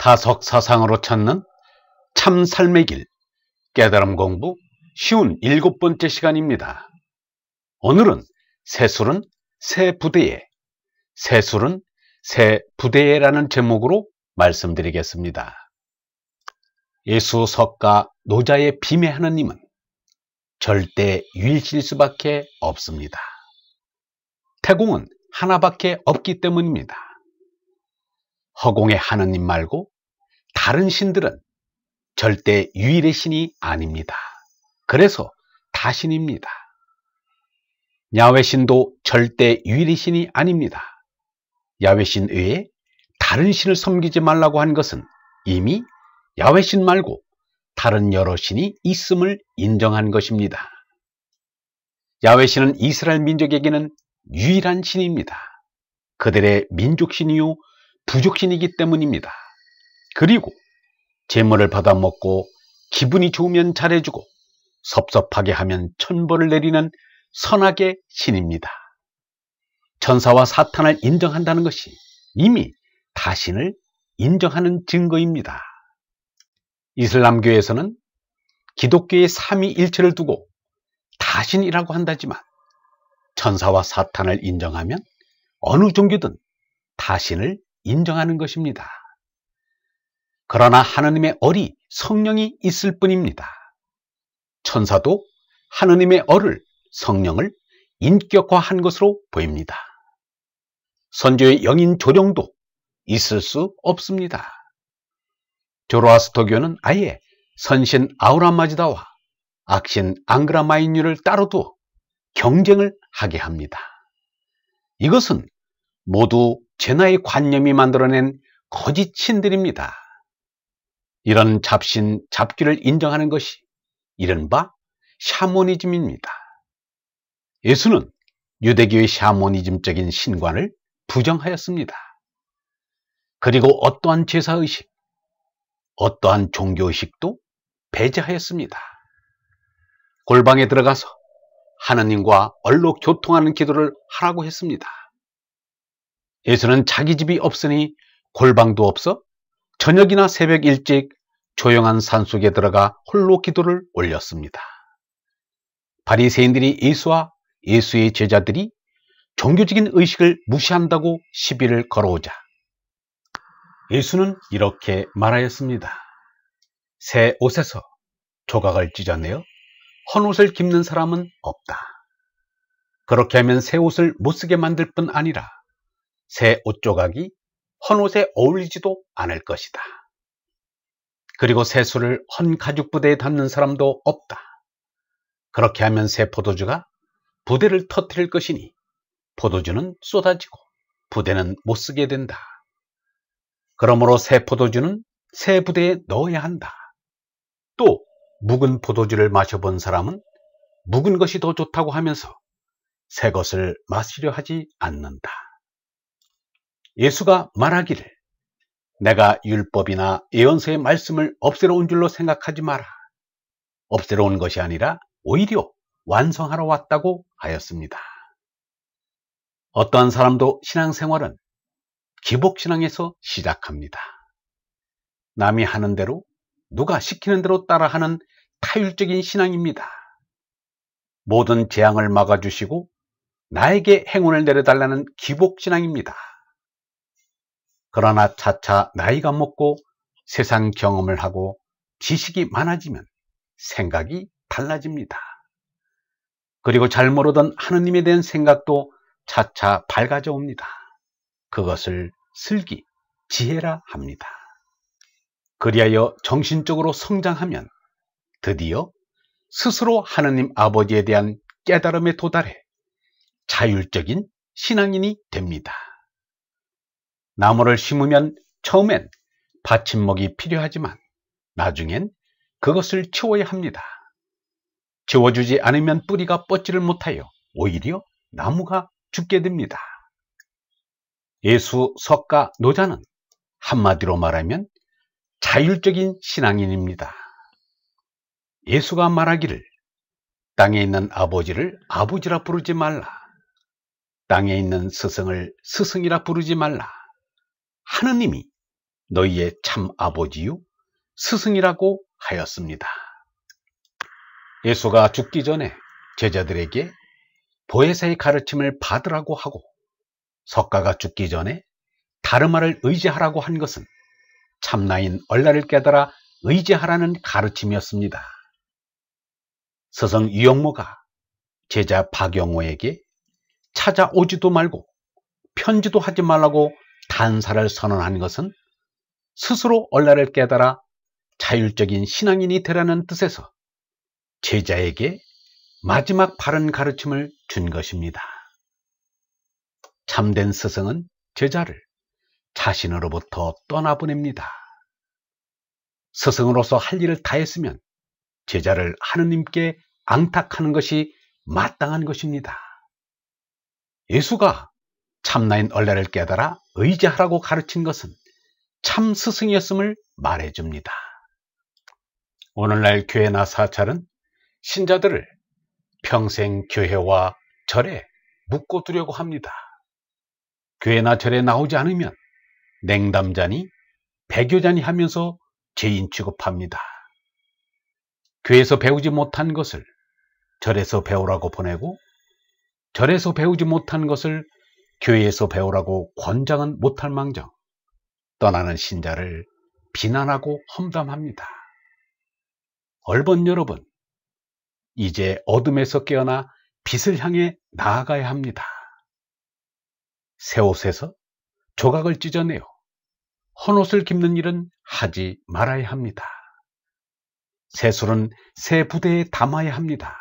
다석 사상으로 찾는 참 삶의 길, 깨달음 공부 쉬운 7번째 시간입니다. 오늘은 새술은 새 부대에, 새술은 새 부대에라는 제목으로 말씀드리겠습니다. 예수 석가 노자의 빔의 하느님은 절대 유일실 수밖에 없습니다. 태공은 하나밖에 없기 때문입니다. 허공의 하느님 말고 다른 신들은 절대 유일의 신이 아닙니다. 그래서 다신입니다. 야훼신도 절대 유일의 신이 아닙니다. 야훼신 외에 다른 신을 섬기지 말라고 한 것은 이미 야훼신 말고 다른 여러 신이 있음을 인정한 것입니다. 야훼신은 이스라엘 민족에게는 유일한 신입니다. 그들의 민족신이요 부족신이기 때문입니다. 그리고 재물을 받아먹고 기분이 좋으면 잘해주고 섭섭하게 하면 천벌을 내리는 선악의 신입니다. 천사와 사탄을 인정한다는 것이 이미 다신을 인정하는 증거입니다. 이슬람교에서는 기독교의 삼위일체를 두고 다신이라고 한다지만 천사와 사탄을 인정하면 어느 종교든 다신을 인정하는 것입니다. 그러나 하느님의 얼이 성령이 있을 뿐입니다. 천사도 하느님의 얼을 성령을 인격화한 것으로 보입니다. 선조의 영인 조령도 있을 수 없습니다. 조로아스터교는 아예 선신 아우라마즈다와 악신 앙그라마인유를 따로 두어 경쟁을 하게 합니다. 이것은 모두 제나의 관념이 만들어낸 거짓 신들입니다. 이런 잡신, 잡귀를 인정하는 것이 이른바 샤머니즘입니다. 예수는 유대교의 샤머니즘적인 신관을 부정하였습니다. 그리고 어떠한 제사의식, 어떠한 종교의식도 배제하였습니다. 골방에 들어가서 하느님과 얼로 교통하는 기도를 하라고 했습니다. 예수는 자기 집이 없으니 골방도 없어 저녁이나 새벽 일찍 조용한 산속에 들어가 홀로 기도를 올렸습니다. 바리새인들이 예수와 예수의 제자들이 종교적인 의식을 무시한다고 시비를 걸어오자 예수는 이렇게 말하였습니다. 새 옷에서 조각을 찢어내어 헌 옷을 깁는 사람은 없다. 그렇게 하면 새 옷을 못쓰게 만들 뿐 아니라 새 옷 조각이 헌 옷에 어울리지도 않을 것이다. 그리고 새술을 헌 가죽 부대에 담는 사람도 없다. 그렇게 하면 새 포도주가 부대를 터뜨릴 것이니 포도주는 쏟아지고 부대는 못쓰게 된다. 그러므로 새 포도주는 새 부대에 넣어야 한다. 또 묵은 포도주를 마셔본 사람은 묵은 것이 더 좋다고 하면서 새 것을 마시려 하지 않는다. 예수가 말하기를 내가 율법이나 예언서의 말씀을 없애러 온 줄로 생각하지 마라. 없애러 온 것이 아니라 오히려 완성하러 왔다고 하였습니다. 어떠한 사람도 신앙생활은 기복신앙에서 시작합니다. 남이 하는 대로 누가 시키는 대로 따라하는 타율적인 신앙입니다. 모든 재앙을 막아주시고 나에게 행운을 내려달라는 기복신앙입니다. 그러나 차차 나이가 먹고 세상 경험을 하고 지식이 많아지면 생각이 달라집니다. 그리고 잘 모르던 하느님에 대한 생각도 차차 밝아져 옵니다. 그것을 슬기, 지혜라 합니다. 그리하여 정신적으로 성장하면 드디어 스스로 하느님 아버지에 대한 깨달음에 도달해 자율적인 신앙인이 됩니다. 나무를 심으면 처음엔 받침목이 필요하지만 나중엔 그것을 치워야 합니다. 치워주지 않으면 뿌리가 뻗지를 못하여 오히려 나무가 죽게 됩니다. 예수 석가 노자는 한마디로 말하면 자율적인 신앙인입니다. 예수가 말하기를 땅에 있는 아버지를 아버지라 부르지 말라. 땅에 있는 스승을 스승이라 부르지 말라. 하느님이 너희의 참 아버지요 스승이라고 하였습니다. 예수가 죽기 전에 제자들에게 보혜사의 가르침을 받으라고 하고 석가가 죽기 전에 다르마를 의지하라고 한 것은 참나인 얼라를 깨달아 의지하라는 가르침이었습니다. 스승 유영모가 제자 박영호에게 찾아오지도 말고 편지도 하지 말라고 단사를 선언한 것은 스스로 얼라를 깨달아 자율적인 신앙인이 되라는 뜻에서 제자에게 마지막 바른 가르침을 준 것입니다. 참된 스승은 제자를 자신으로부터 떠나보냅니다. 스승으로서 할 일을 다했으면 제자를 하느님께 앙탁하는 것이 마땅한 것입니다. 예수가 참나인 얼라를 깨달아 의지하라고 가르친 것은 참 스승이었음을 말해줍니다. 오늘날 교회나 사찰은 신자들을 평생 교회와 절에 묶어두려고 합니다. 교회나 절에 나오지 않으면 냉담자니 배교자니 하면서 죄인 취급합니다. 교회에서 배우지 못한 것을 절에서 배우라고 보내고 절에서 배우지 못한 것을 교회에서 배우라고 권장은 못할 망정 떠나는 신자를 비난하고 험담합니다. 얼번 여러분, 이제 어둠에서 깨어나 빛을 향해 나아가야 합니다. 새 옷에서 조각을 찢어내어 헌옷을 깁는 일은 하지 말아야 합니다. 새 술은 새 부대에 담아야 합니다.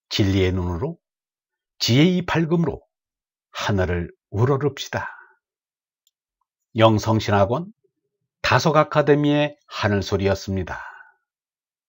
진리의 눈으로 지혜의 밝음으로 하늘을 우러릅시다. 영성신학원 다속 아카데미의 하늘소리였습니다.